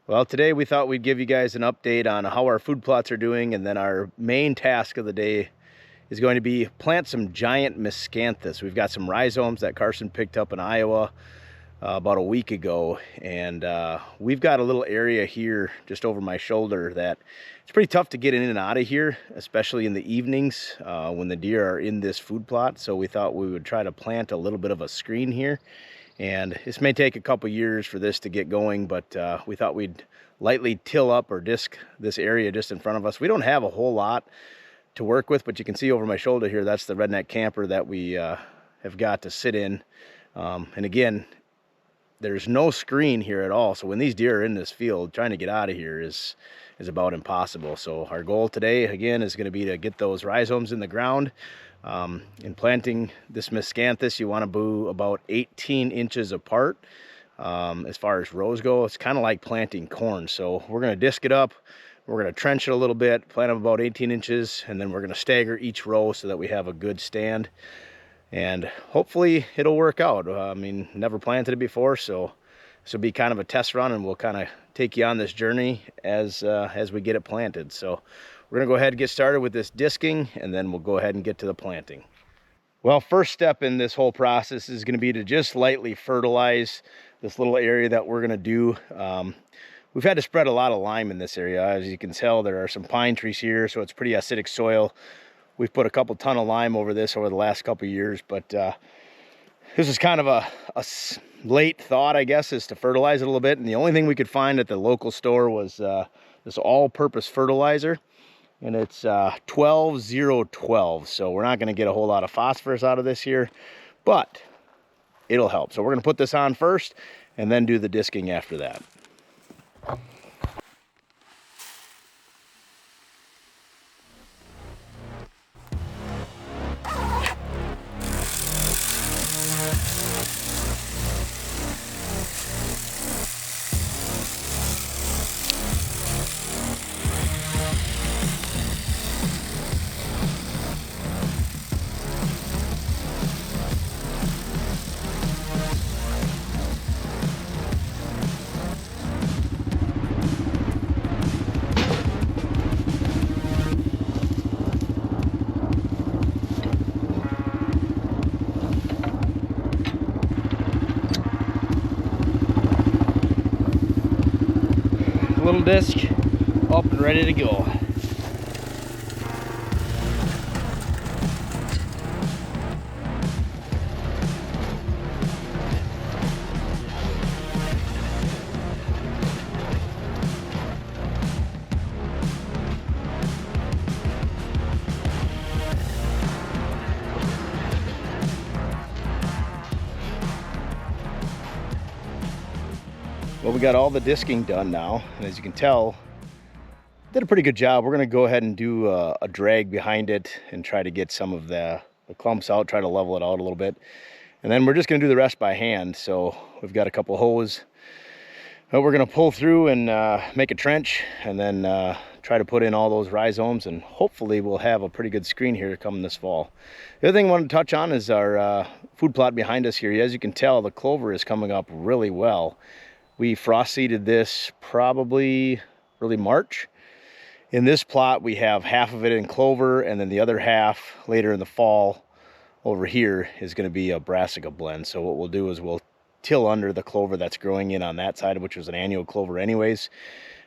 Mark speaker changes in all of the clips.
Speaker 1: Well, today we thought we'd give you guys an update on how our food plots are doing, and then our main task of the day is going to be plant some giant Miscanthus. We've got some rhizomes that Carson picked up in Iowa about a week ago, and we've got a little area here just over my shoulder that it's pretty tough to get in and out of here, especially in the evenings when the deer are in this food plot. So we thought we would try to plant a little bit of a screen here. And this may take a couple years for this to get going, but we thought we'd lightly till up or disc this area just in front of us. We don't have a whole lot to work with, but you can see over my shoulder here, that's the redneck camper that we have got to sit in. And again, there's no screen here at all. So when these deer are in this field, trying to get out of here is about impossible. So our goal today, again, is going to be to get those rhizomes in the ground. In planting this Miscanthus, you want to be about 18 inches apart. As far as rows go, it's kind of like planting corn. So we're going to disc it up. We're going to trench it a little bit, plant them about 18 inches, and then we're going to stagger each row so that we have a good stand. And hopefully it'll work out. I mean, never planted it before, so this will be kind of a test run, and we'll kind of take you on this journey as we get it planted. So we're gonna go ahead and get started with this disking, and then we'll go ahead and get to the planting. Well, first step in this whole process is gonna be to just lightly fertilize this little area that we're gonna do. We've had to spread a lot of lime in this area. As you can tell, there are some pine trees here, so it's pretty acidic soil. We've put a couple ton of lime over this over the last couple years, but this is kind of a late thought, I guess, is to fertilize it a little bit. And the only thing we could find at the local store was this all-purpose fertilizer, and it's 12-0-12. So we're not going to get a whole lot of phosphorus out of this here, but it'll help. So we're going to put this on first and then do the disking after that. Little disc up and ready to go. Well, we got all the disking done now, and as you can tell, did a pretty good job. We're going to go ahead and do a drag behind it and try to get some of the clumps out, try to level it out a little bit. And then we're just going to do the rest by hand. So we've got a couple hose that we're going to pull through and make a trench, and then try to put in all those rhizomes, and hopefully we'll have a pretty good screen here coming this fall. The other thing I wanted to touch on is our food plot behind us here. As you can tell, the clover is coming up really well. We frost seeded this probably early March. In this plot, we have half of it in clover, and then the other half later in the fall over here is going to be a brassica blend. So what we'll do is we'll till under the clover that's growing in on that side, which was an annual clover anyways,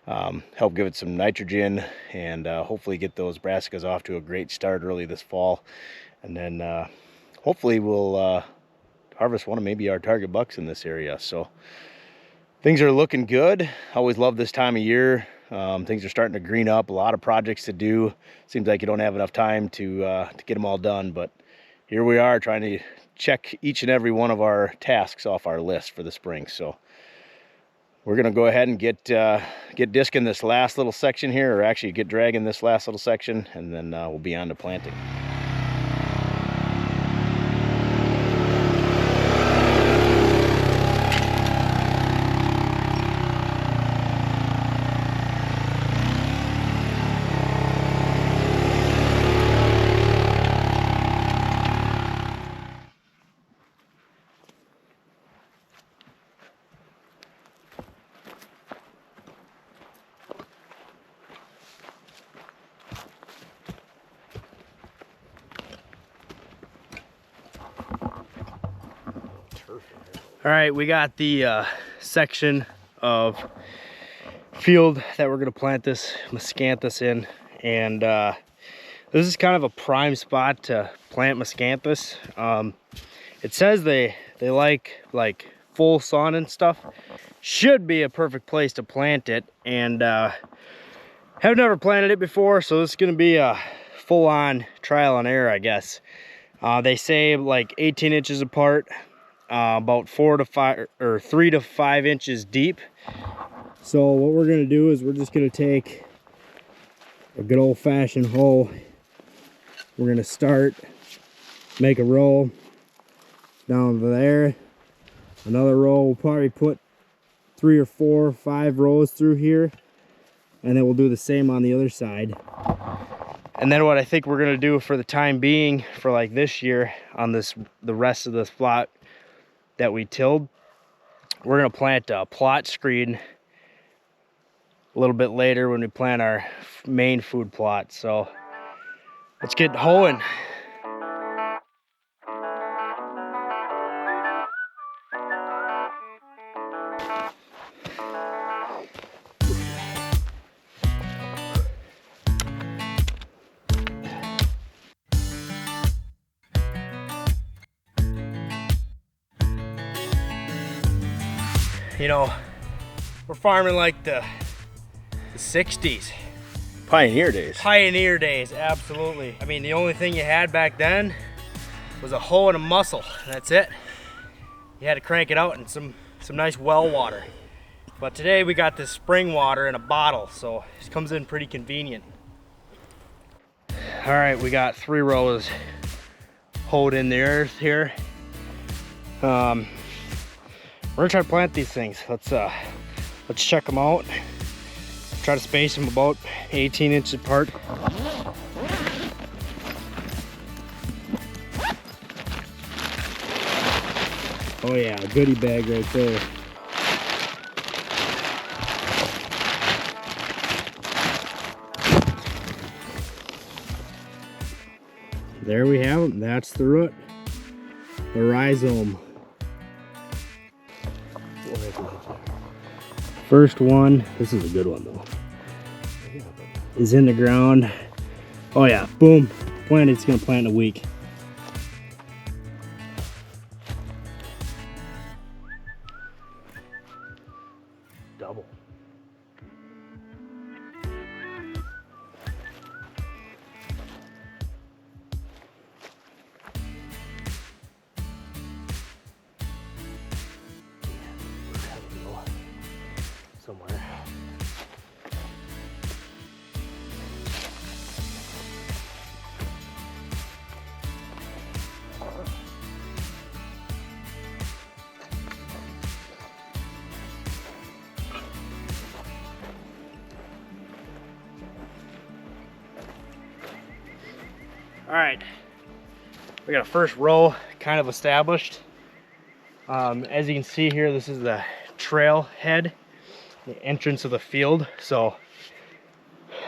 Speaker 1: help give it some nitrogen, and hopefully get those brassicas off to a great start early this fall. And then hopefully we'll harvest one of maybe our target bucks in this area. So things are looking good. Always love this time of year. Things are starting to green up. A lot of projects to do. Seems like you don't have enough time to get them all done, but here we are trying to check each and every one of our tasks off our list for the spring. So we're gonna go ahead and get disking this last little section here, or actually get dragging this last little section, and then we'll be on to planting.
Speaker 2: All right, we got the section of field that we're gonna plant this Miscanthus in, and this is kind of a prime spot to plant Miscanthus. It says they like full sun and stuff. Should be a perfect place to plant it, and have never planted it before, so this is gonna be a full-on trial and error, I guess. They say like 18 inches apart, about 4 to 5 or 3 to 5 inches deep. So what we're gonna do is we're just gonna take a good old-fashioned hoe. We're gonna start, make a row down there, another row. We'll probably put 3 or 4 or 5 rows through here, and then we'll do the same on the other side. And then what I think we're gonna do for the time being, for like this year on the rest of this plot that we tilled, we're gonna plant a plot screen a little bit later when we plant our main food plot. So let's get hoeing. You know, we're farming like the 60s.
Speaker 1: Pioneer days.
Speaker 2: Pioneer days, absolutely. I mean, the only thing you had back then was a hoe and a mussel. That's it. You had to crank it out in some nice well water. But today we got this spring water in a bottle, so it comes in pretty convenient. All right, we got 3 rows hoed in the earth here. We're gonna try to plant these things. Let's check them out. Try to space them about 18 inches apart. Oh yeah, goodie bag right there. There we have them. That's the root, the rhizome. First one, this is a good one though, is in the ground. Oh yeah, boom, planted. It's gonna plant in a week. Double. Somewhere. All right, we got a first row kind of established. As you can see here, this is the trail head, the entrance of the field. So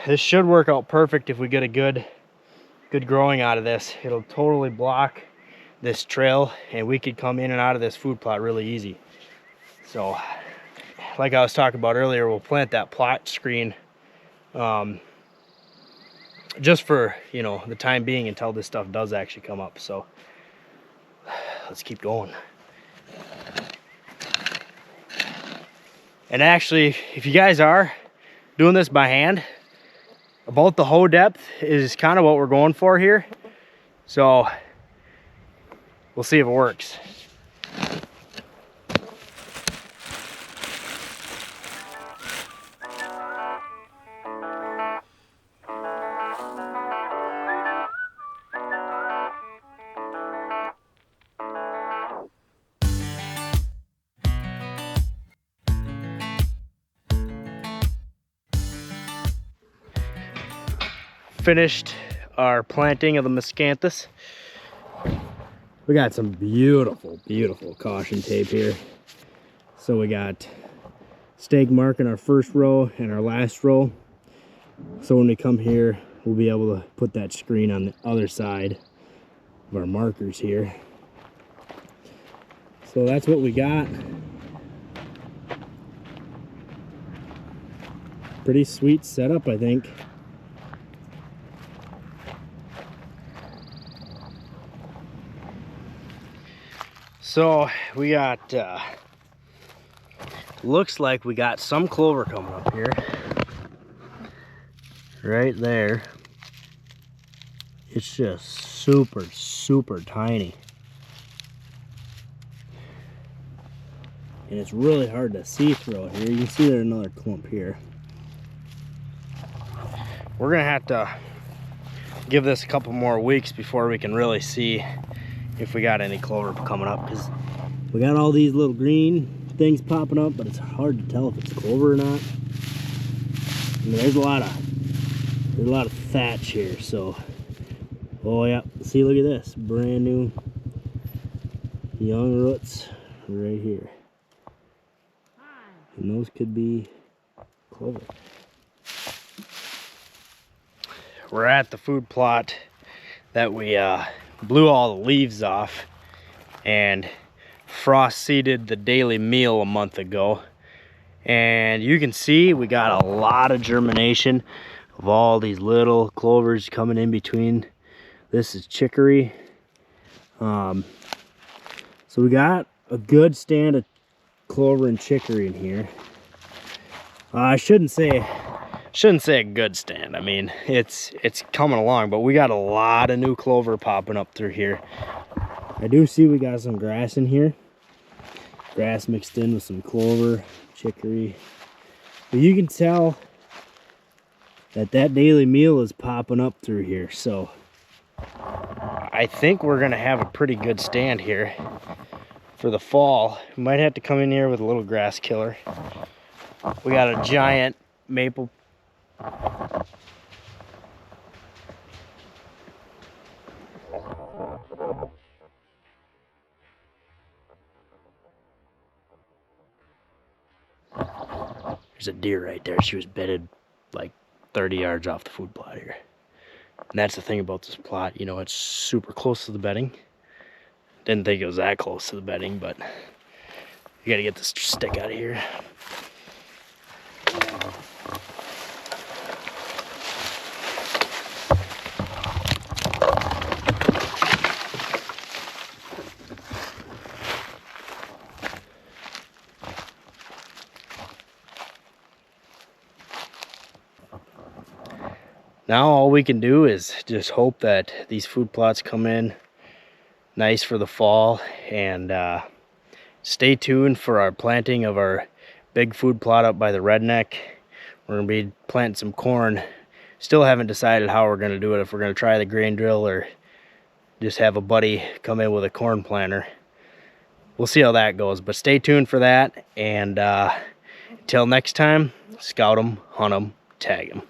Speaker 2: this should work out perfect if we get a good growing out of this. It'll totally block this trail, and we could come in and out of this food plot really easy. So like I was talking about earlier, we'll plant that plot screen just for, you know, the time being until this stuff does actually come up. So let's keep going. And actually, if you guys are doing this by hand, about the hoe depth is kind of what we're going for here. So we'll see if it works. Finished our planting of the Miscanthus. We got some beautiful caution tape here. So we got stake mark in our first row and our last row. So when we come here, we'll be able to put that screen on the other side of our markers here. So that's what we got. Pretty sweet setup, I think. So we got, looks like we got some clover coming up here. Right there. It's just super, super tiny. And it's really hard to see through it here. You can see there's another clump here. We're gonna have to give this a couple more weeks before we can really see if we got any clover coming up, because we got all these little green things popping up, but it's hard to tell if it's clover or not. I mean, there's a lot of thatch here, so. Oh yeah, see, look at this, brand new young roots right here. And those could be clover. We're at the food plot that we blew all the leaves off and frost seeded the daily meal a month ago. And you can see we got a lot of germination of all these little clovers coming in between. This is chicory. So we got a good stand of clover and chicory in here. I shouldn't say a good stand. I mean, it's coming along, but we got a lot of new clover popping up through here. I do see we got some grass in here. Grass mixed in with some clover, chicory. But you can tell that daily meal is popping up through here. So I think we're gonna have a pretty good stand here for the fall. We might have to come in here with a little grass killer. We got a giant maple. There's a deer right there. She was bedded like 30 yards off the food plot here. And that's the thing about this plot, you know, it's super close to the bedding. Didn't think it was that close to the bedding, but you gotta get this stick out of here. Now all we can do is just hope that these food plots come in nice for the fall, and stay tuned for our planting of our big food plot up by the redneck. We're gonna be planting some corn. Still haven't decided how we're gonna do it, if we're gonna try the grain drill or just have a buddy come in with a corn planter. We'll see how that goes, but stay tuned for that. And until next time, scout them, hunt them, tag them.